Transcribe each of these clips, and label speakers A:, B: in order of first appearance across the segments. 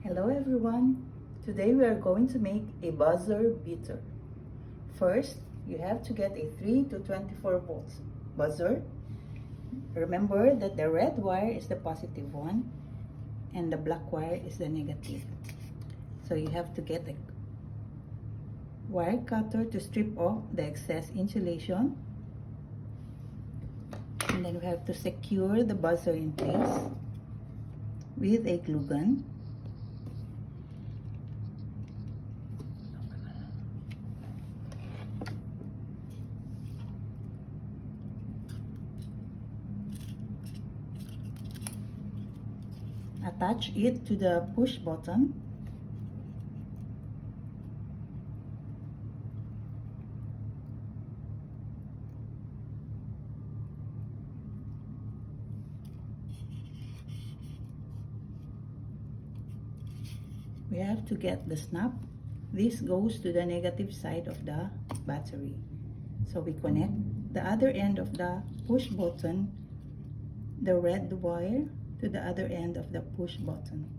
A: Hello everyone! Today we are going to make a buzzer beater. First, you have to get a 3 to 24 volts buzzer. Remember that the red wire is the positive one and the black wire is the negative. So you have to get a wire cutter to strip off the excess insulation. And then we have to secure the buzzer in place with a glue gun. Attach it to the push button. We have to get the snap. This goes to the negative side of the battery. So we connect the other end of the push button, the red wire, to the other end of the push button.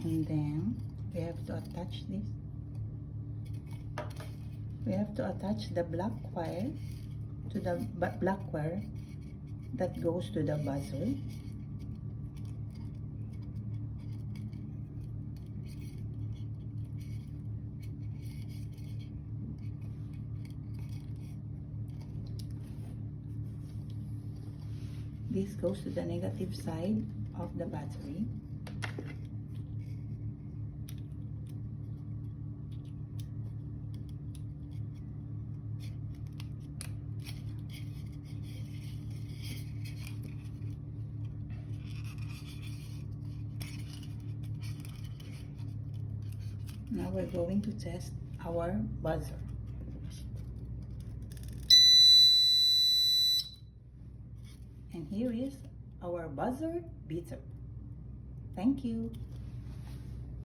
A: And then we have to attach this. We have to attach the black wire to the black wire that goes to the buzzer. This goes to the negative side of the battery. Now we're going to test our buzzer. And here is our buzzer beater. Thank you.